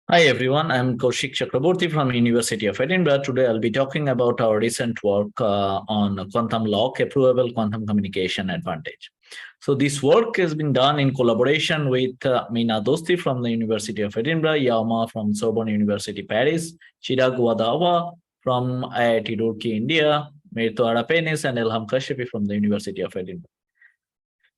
Hi everyone, I'm Kaushik Chakraborty from University of Edinburgh. Today I'll be talking about our recent work on quantum lock, a provable quantum communication advantage. So this work has been done in collaboration with Mina Doosti from the University of Edinburgh, Yama from Sorbonne University, Paris, Chirag Wadhwa from IIT Roorkee, India, Myrto Arapinis and Elham Kashefi from the University of Edinburgh.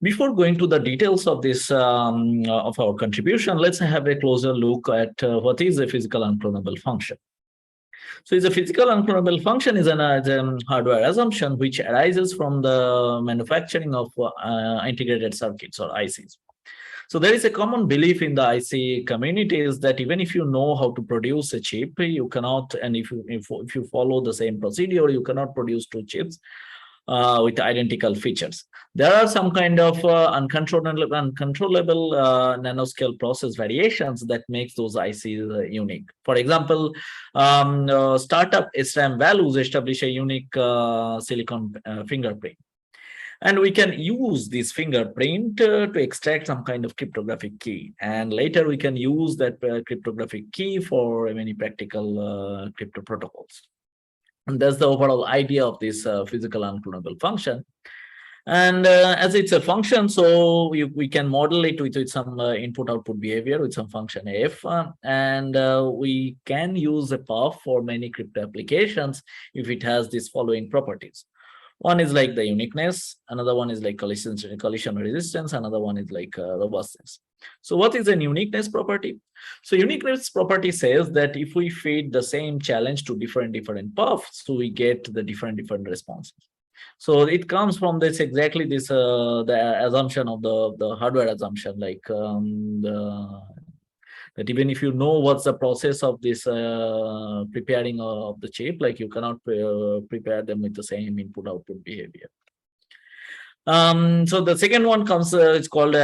Before going to the details of this of our contribution, let's have a closer look at what is a physical unclonable function. So, is a physical unclonable function is a hardware assumption which arises from the manufacturing of integrated circuits or ICs. So there is a common belief in the IC community is that even if you know how to produce a chip, you cannot, and if you follow the same procedure, you cannot produce two chips with identical features. There are some kind of uncontrollable nanoscale process variations that makes those ICs unique. For example, startup SRAM values establish a unique silicon fingerprint. And we can use this fingerprint to extract some kind of cryptographic key. And later we can use that cryptographic key for many practical crypto protocols. And that's the overall idea of this physical unclonable function. And as it's a function, so we can model it with some input-output behavior with some function f. And we can use a PUF for many crypto applications if it has these following properties. One is like the uniqueness, another one is like collision resistance, another one is like robustness. So what is an uniqueness property? So uniqueness property says that if we feed the same challenge to different PUFs, so we get the different responses. So it comes from this exactly this the assumption of the hardware assumption, like that even if you know what's the process of this preparing of the chip, like you cannot prepare them with the same input-output behavior. So the second one comes, it's called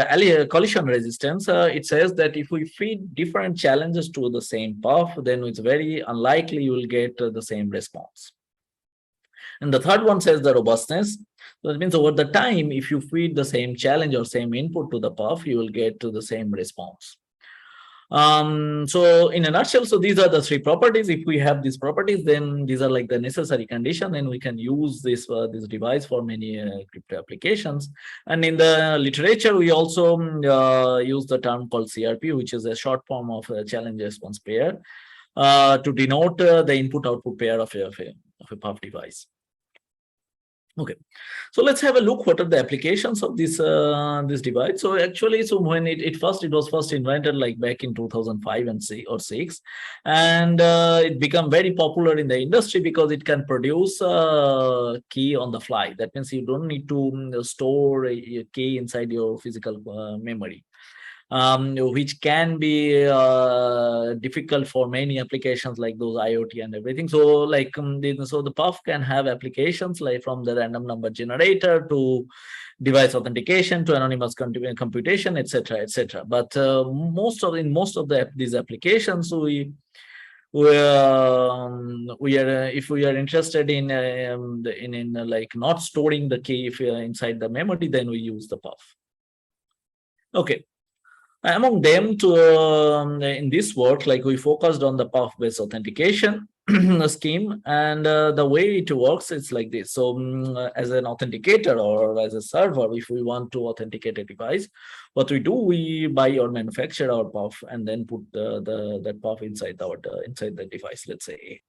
collision resistance. It says that if we feed different challenges to the same PUF, then it's very unlikely you will get the same response. And the third one says the robustness. So that means over the time, if you feed the same challenge or same input to the PUF, you will get to the same response. So in a nutshell, so these are the three properties. If we have these properties, then these are like the necessary condition, and we can use this device for many crypto applications. And in the literature, we also use the term called CRP, which is a short form of a challenge response pair, to denote the input-output pair of a PUF device. Okay, so let's have a look what are the applications of this this device. So actually, so when it was first invented like back in 2005 and 6, and it became very popular in the industry because it can produce key on the fly. That means you don't need to store a key inside your physical memory. Which can be difficult for many applications like those IoT and everything. So like so the PUF can have applications like from the random number generator to device authentication to anonymous computation, etc., etc. But in most of these applications, we are if we are interested in like not storing the key if inside the memory, then we use the PUF. Okay. Among them, in this work, like we focused on the PUF-based authentication scheme, and the way it works is like this. So, as an authenticator or as a server, if we want to authenticate a device, what we do, we buy or manufacture our PUF and then put that PUF inside the device. Let's say.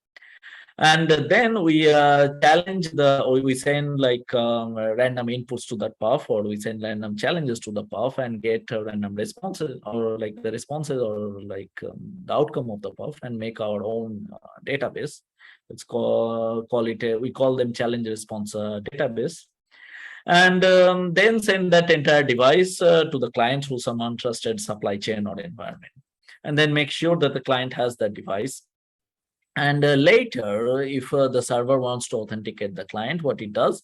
And then we challenge we send like random inputs to that PUF, or we send random challenges to the PUF and get random responses, or like the responses, or like the outcome of the PUF, and make our own database. Let's we call them challenge response database. And then send that entire device to the client through some untrusted supply chain or environment. And then make sure that the client has that device. And later, if the server wants to authenticate the client, what it does,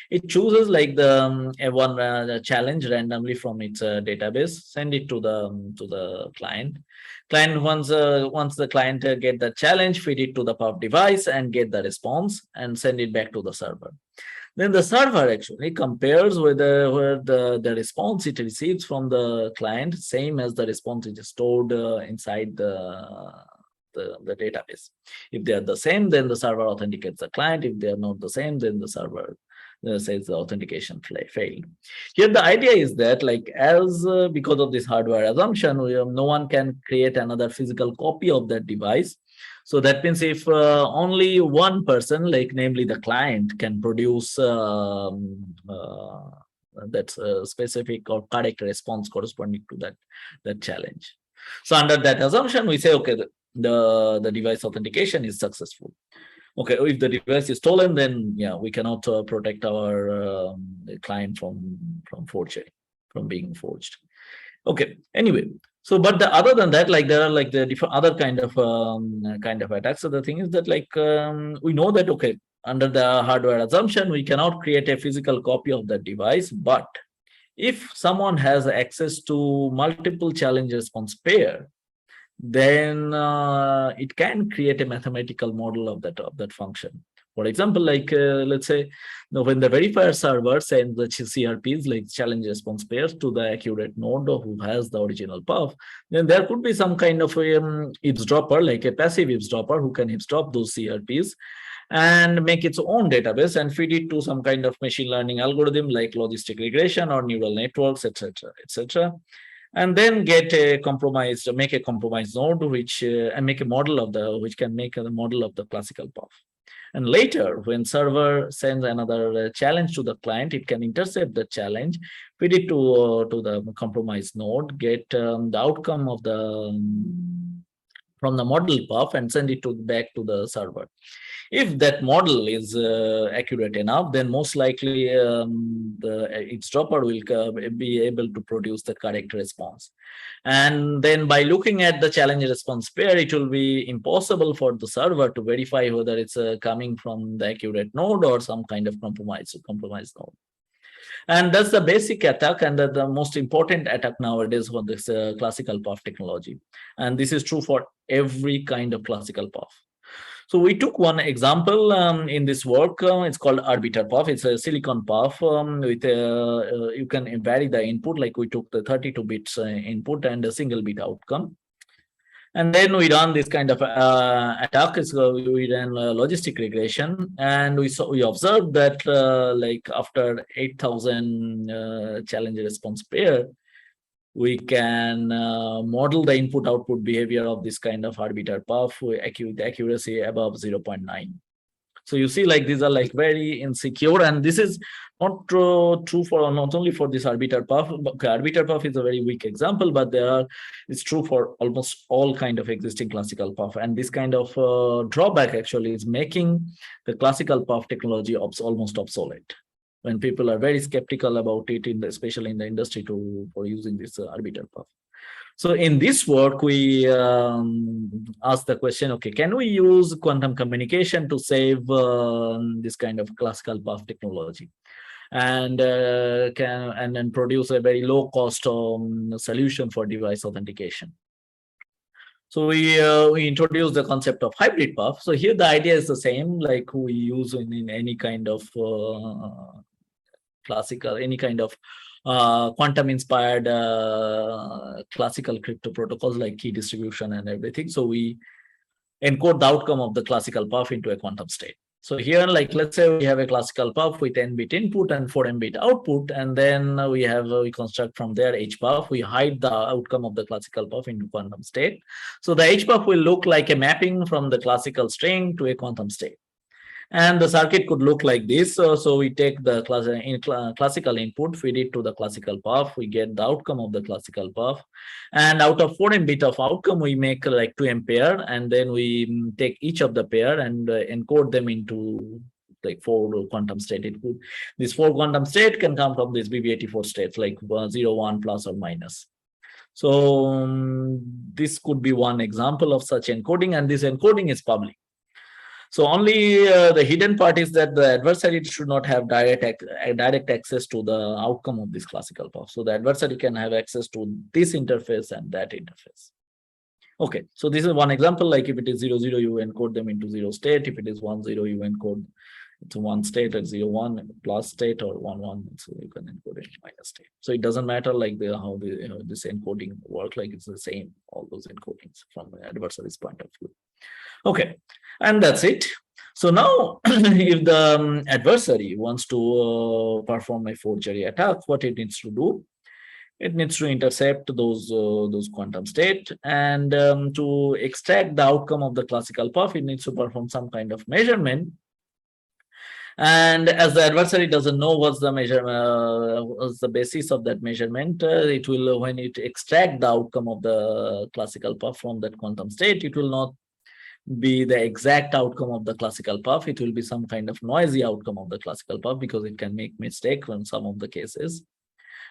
it chooses like the one challenge randomly from its database, send it to the client. Client once the client get the challenge, feed it to the PUF device and get the response and send it back to the server. Then the server actually compares whether the response it receives from the client same as the response it is stored inside the database. If they are the same, then the server authenticates the client. If they are not the same, then the server says the authentication failed. Here the idea is that because of this hardware assumption, no one can create another physical copy of that device. So that means if only one person, namely the client, can produce that specific or correct response corresponding to that challenge. So under that assumption, we say, okay, the device authentication is successful. Okay, if the device is stolen, then yeah, we cannot protect our client from forgery, from being forged. Okay, anyway, so but other than that, there are the different other kind of attacks. So the thing is that we know that, okay, under the hardware assumption, we cannot create a physical copy of that device, but if someone has access to multiple challenge response pair, then it can create a mathematical model of that function. For example, let's say when the verifier server sends the CRPs, like challenge response pairs, to the accurate node who has the original PUF, then there could be some kind of eavesdropper, like a passive eavesdropper, who can eavesdrop those CRPs and make its own database and feed it to some kind of machine learning algorithm like logistic regression or neural networks, etc., etc., and then make a compromised node and make a model which can make a model of the classical PUF. And later, when server sends another challenge to the client, it can intercept the challenge, feed it to the compromised node, get the outcome of from the model PUF and send it back to the server. If that model is accurate enough, then most likely the eavesdropper will be able to produce the correct response. And then by looking at the challenge response pair, it will be impossible for the server to verify whether it's coming from the accurate node or some kind of compromised node. And that's the basic attack and the most important attack nowadays for this classical PUF technology. And this is true for every kind of classical PUF. So we took one example in this work. It's called arbiter PUF. It's a silicon PUF with you can vary the input, like we took the 32 bits input and a single bit outcome. And then we run this kind of attack. We ran logistic regression, and we observed that after 8,000 challenge response pair, we can model the input-output behavior of this kind of arbiter PUF with accuracy above 0.9. So you see, these are very insecure, and this is not true for not only for this arbiter PUF. Arbiter PUF is a very weak example, but it's true for almost all kind of existing classical PUF. And this kind of drawback actually is making the classical PUF technology almost obsolete, when people are very skeptical about it, especially in the industry for using this arbiter PUF. So in this work, we asked the question, okay, can we use quantum communication to save this kind of classical PUF technology? And then produce a very low cost solution for device authentication. So we introduced the concept of hybrid PUF. So here the idea is the same, like we use in any kind of any kind of quantum inspired classical crypto protocols like key distribution and everything. So we encode the outcome of the classical PUF into a quantum state. So here, let's say we have a classical PUF with n-bit input and 4m-bit output, and then we construct from there HPUF. We hide the outcome of the classical PUF into quantum state. So the HPUF will look like a mapping from the classical string to a quantum state. And the circuit could look like this. So we take the classical input, feed it to the classical PUF. We get the outcome of the classical PUF. And out of 4m-bit of outcome, we make 2m pair. And then we take each of the pair and encode them into 4 quantum state. This 4 quantum state can come from these BB84 states, 0, 1, plus or minus. So this could be one example of such encoding, and this encoding is public. So only the hidden part is that the adversary should not have direct access to the outcome of this classical PUF. So the adversary can have access to this interface and that interface. Okay, so this is one example. If it is 0, 0, you encode them into 0 state. If it is 1, 0, you encode It's one state at 0, 1 plus state or 1, 1. So you can encode it minus state. So it doesn't matter like how this encoding work, like it's the same, all those encodings from the adversary's point of view. Okay, and that's it. So now if the adversary wants to perform a forgery attack, what it needs to do, it needs to intercept those quantum state, and to extract the outcome of the classical PUF, it needs to perform some kind of measurement. And as the adversary doesn't know what's the what's the basis of that measurement, it will, when it extract the outcome of the classical PUF from that quantum state, it will not be the exact outcome of the classical PUF. It will be some kind of noisy outcome of the classical PUF, because it can make mistake in some of the cases.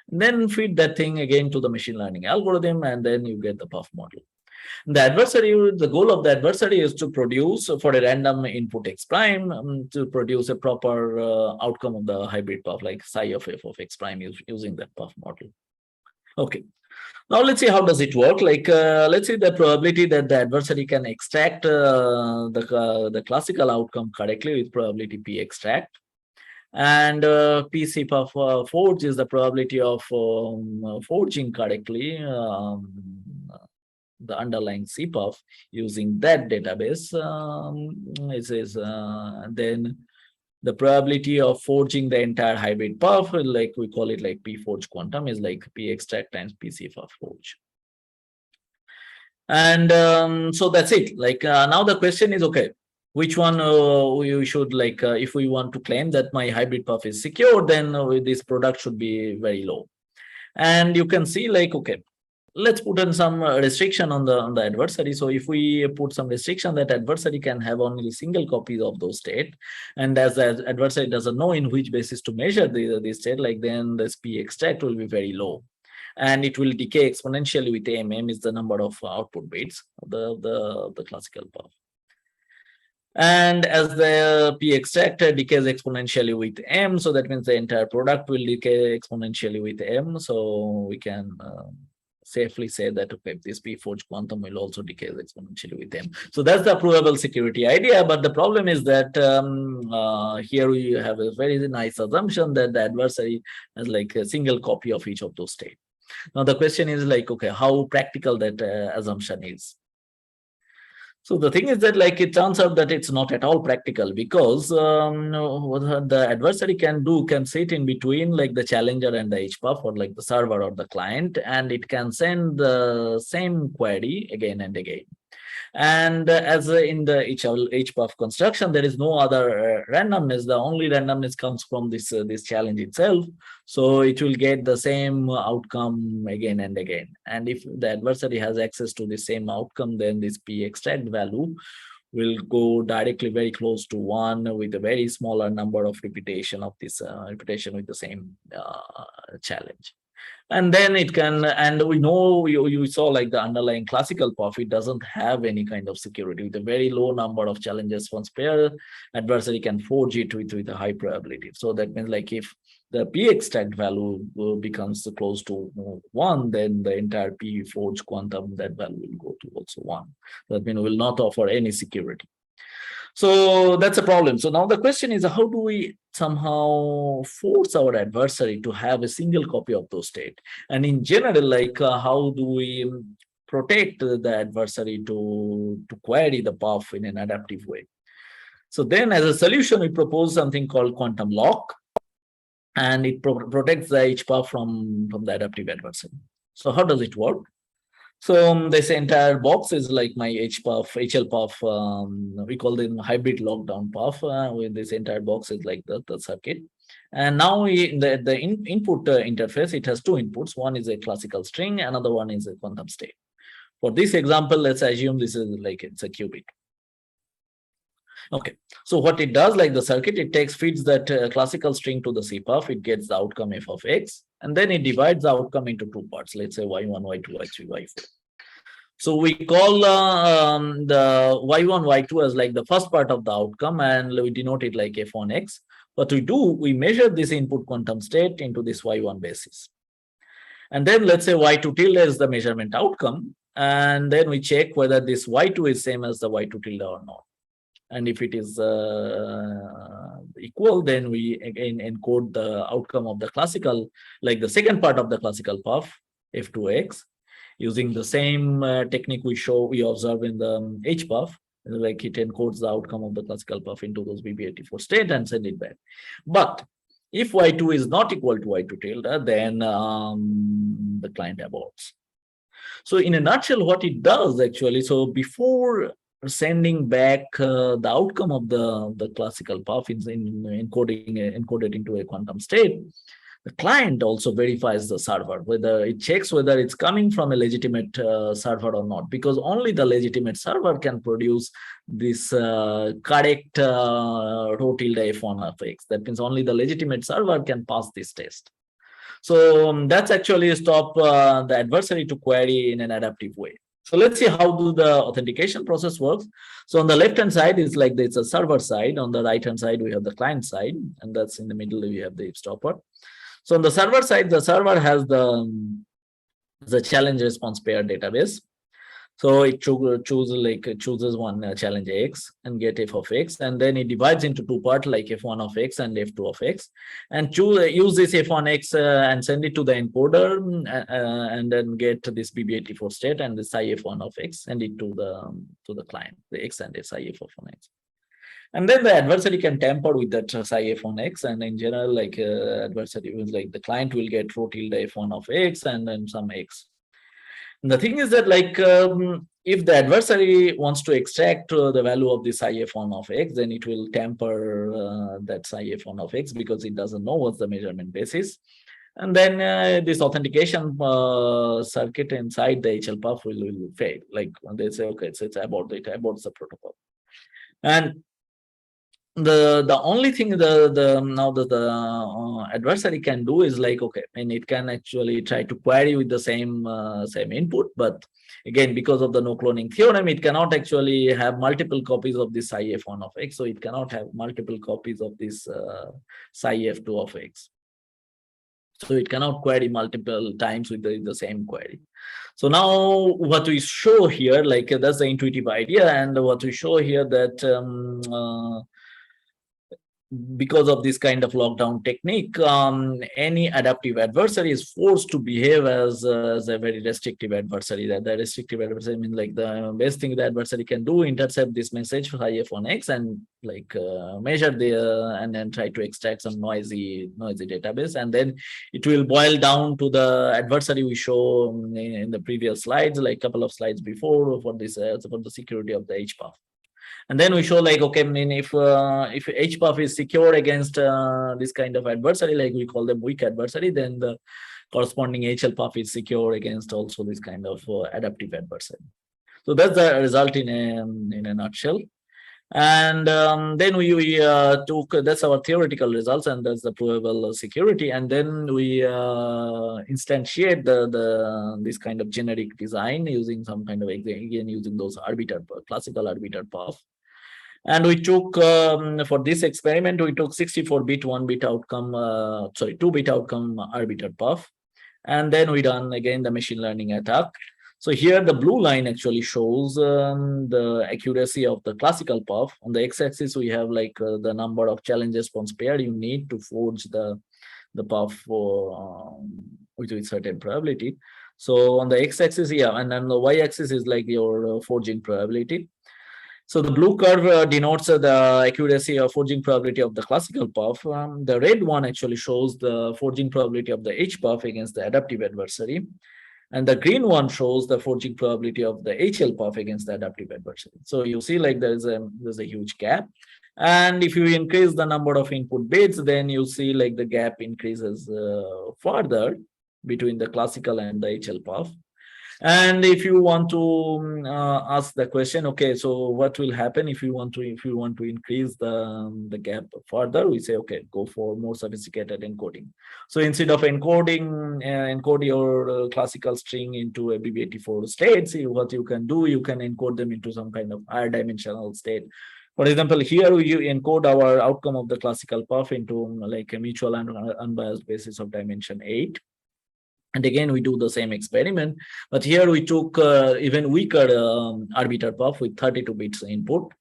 Then feed that thing again to the machine learning algorithm, and then you get the PUF model. The adversary, the goal of the adversary is to produce for a random input x prime, to produce a proper outcome of the hybrid PUF, like psi of f of x prime, using that PUF model. Okay. Now let's see how does it work. Like let's see the probability that the adversary can extract the classical outcome correctly with probability p extract, and p CPUF forge is the probability of forging correctly the underlying CPUF using that database. Then the probability of forging the entire hybrid PUF, like we call it like P forge quantum, is like P extract times P CPUF forge. And so that's it. Like now the question is, okay, which one you should, like if we want to claim that my hybrid PUF is secure, then this product should be very low. And you can see, like, okay, let's put in some restriction on the adversary. So if we put some restriction that adversary can have only single copies of those state, and as the adversary doesn't know in which basis to measure the state, like then this p extract will be very low, and it will decay exponentially with m. M is the number of output bits of the classical PUF. And as the p extract decays exponentially with m, so that means the entire product will decay exponentially with m. So we can safely say that, okay, this p forge quantum will also decay exponentially with m. So that's the provable security idea. But the problem is that here we have a very nice assumption that the adversary has like a single copy of each of those states. Now the question is like, okay, how practical that assumption is. So the thing is that, like, it turns out that it's not at all practical, because what the adversary can sit in between like the challenger and the HPUF, or like the server or the client, and it can send the same query again and again. And as in the HPUF construction, there is no other randomness. The only randomness comes from this challenge itself. So it will get the same outcome again and again. And if the adversary has access to the same outcome, then this p extract value will go directly very close to 1 with a very smaller number of repetition of this repetition with the same challenge. And then it can, and we know, you saw like the underlying classical PUF, it doesn't have any kind of security. With a very low number of challenges once pair, adversary can forge it with a high probability. So that means, like, if the p extract value becomes close to 1, then the entire p forge quantum, that value will go to also 1. That means will not offer any security. So that's a problem. So now the question is, how do we somehow force our adversary to have a single copy of those state? And in general, like how do we protect the adversary to query the PUF in an adaptive way? So then as a solution, we propose something called quantum lock, and it protects the HPUF from the adaptive adversary. So how does it work? So this entire box is like my HLPUF, we call them hybrid lockdown PUF. With this entire box is like the circuit. And now the input interface, it has two inputs. One is a classical string, another one is a quantum state. For this example, let's assume this is like it's a qubit. Okay, so what it does, like the circuit, it feeds that classical string to the CPUF, it gets the outcome f of x, and then it divides the outcome into two parts, let's say y1, y2, y3, y4. So we call the y1, y2 as like the first part of the outcome, and we denote it like f1x. What we do, we measure this input quantum state into this y1 basis. And then let's say y2 tilde is the measurement outcome, and then we check whether this y2 is same as the y2 tilde or not. And if it is equal, then we again encode the outcome of the classical, like the second part of the classical PUF, F2X, using the same technique we observe in the HPUF. Like it encodes the outcome of the classical PUF into those BB84 state and send it back. But if y2 is not equal to y2 tilde, then the client aborts. So in a nutshell, what it does actually, so before sending back the outcome of the classical PUF in encoded into a quantum state, the client also verifies the server, whether it checks whether it's coming from a legitimate server or not, because only the legitimate server can produce this correct rho tilde f1 of x. That means only the legitimate server can pass this test. So that's actually stop the adversary to query in an adaptive way. So let's see how the authentication process works. So on the left-hand side is like it's a server side. On the right-hand side, we have the client side, and that's in the middle, we have the if stopper. So on the server side, the server has the challenge response pair database. So it chooses one challenge x and get f of x, and then it divides into two parts like f1 of x and f2 of x, and use this f1x and send it to the encoder, and then get this BB84 state and the psi f1 of x, send it to the client, the x and the psi f of 1x. And then the adversary can tamper with that psi f1 x, and in general, like adversary will, like the client will get rho tilde f1 of x and then some x. And the thing is that, like, if the adversary wants to extract the value of the psi f1 of x, then it will tamper that psi f1 of x because it doesn't know what's the measurement basis. And then this authentication circuit inside the HLPUF will fail. Like when they say, okay, it's about it aborts the protocol. And the only thing the adversary can do is like, okay, and it can actually try to query with the same input, but again, because of the no cloning theorem, it cannot actually have multiple copies of this psi f1 of x, so it cannot have multiple copies of this psi f2 of x. So it cannot query multiple times with the same query. So now what we show here, like that's the intuitive idea, and what we show here that because of this kind of lockdown technique, any adaptive adversary is forced to behave as a very restrictive adversary. That the restrictive adversary means like the best thing the adversary can do, intercept this message for if1x and like measure and then try to extract some noisy database, and then it will boil down to the adversary we show in the previous slides, like a couple of slides before, for this for the security of the HPUF. And then we show like, okay, I mean, if HPUF is secure against this kind of adversary, like we call them weak adversary, then the corresponding HLPUF is secure against also this kind of adaptive adversary. So that's the result in a nutshell. And then we took, that's our theoretical results, and that's the provable security. And then we instantiate this kind of generic design using some kind of, again, using those classical arbiter PUF. And we took, for this experiment, we took 64-bit 1-bit outcome, 2-bit outcome arbiter PUF. And then we done again the machine learning attack. So here the blue line actually shows the accuracy of the classical PUF. On the x-axis, we have like the number of challenge response pair you need to forge the PUF with certain probability. So on the x-axis, yeah, and then the y-axis is like your forging probability. So the blue curve denotes the accuracy of forging probability of the classical PUF. The red one actually shows the forging probability of the HPUF against the adaptive adversary. And the green one shows the forging probability of the HLPUF against the adaptive adversary. So you see like there's a huge gap. And if you increase the number of input bits, then you see like the gap increases further between the classical and the HLPUF. And if you want to ask the question, okay, so what will happen if you want to increase the gap further? We say, okay, go for more sophisticated encoding. So instead of encode your classical string into a BB84 state, see what you can do, you can encode them into some kind of higher dimensional state. For example, here you encode our outcome of the classical PUF into like a mutual and unbiased basis of dimension 8. And again, we do the same experiment, but here we took even weaker arbiter PUF with 32 bits input.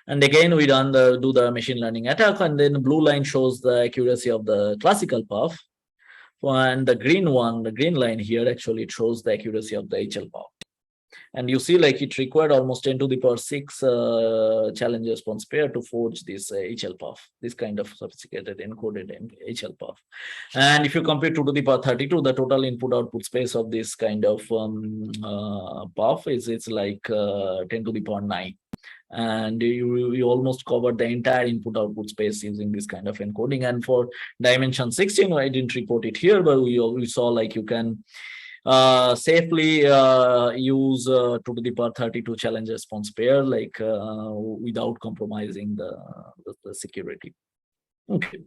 And again, we do the machine learning attack, and then the blue line shows the accuracy of the classical PUF. And the green line here, actually, it shows the accuracy of the HLPUF. And you see, like, it required almost 10 to the power 6 challenge response pair to forge this HLPUF, this kind of sophisticated encoded HLPUF. And if you compare 2 to the power 32, the total input output space of this kind of PUF is like 10 to the power 9. And you almost covered the entire input output space using this kind of encoding. And for dimension 16, I didn't report it here, but we saw, like, you can safely use 2 to the power 32 challenge response pair, like without compromising the security. Okay.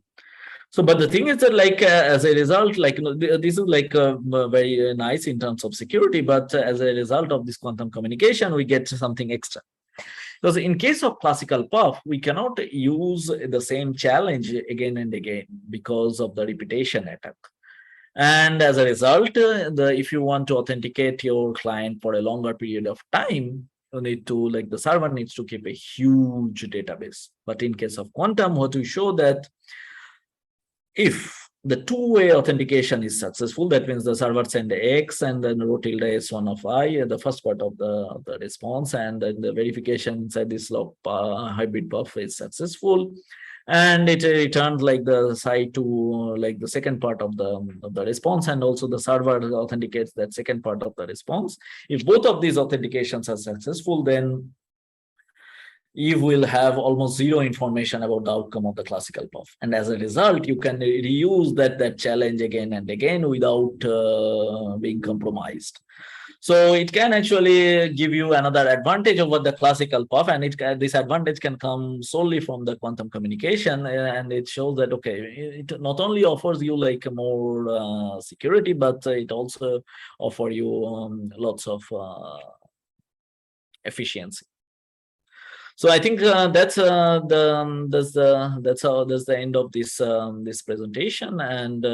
So, but the thing is that, like, as a result, like, this is like very nice in terms of security, but as a result of this quantum communication, we get something extra. Because in case of classical PUF, we cannot use the same challenge again and again because of the repetition attack. And as a result, if you want to authenticate your client for a longer period of time, you need to, like, the server needs to keep a huge database. But in case of quantum, what we show that if the two-way authentication is successful, that means the server send X and then rho tilde S1 of I, the first part of the response, and then the verification inside this log hybrid PUF is successful, and it returns, like, the side to, like, the second part of the response, and also the server authenticates that second part of the response. If both of these authentications are successful, then you will have almost zero information about the outcome of the classical PUF. And as a result, you can reuse that challenge again and again without being compromised. So it can actually give you another advantage over the classical PUF, and this advantage can come solely from the quantum communication. And it shows that, okay, it not only offers you, like, more security, but it also offers you lots of efficiency. So I think that's the end of this presentation, and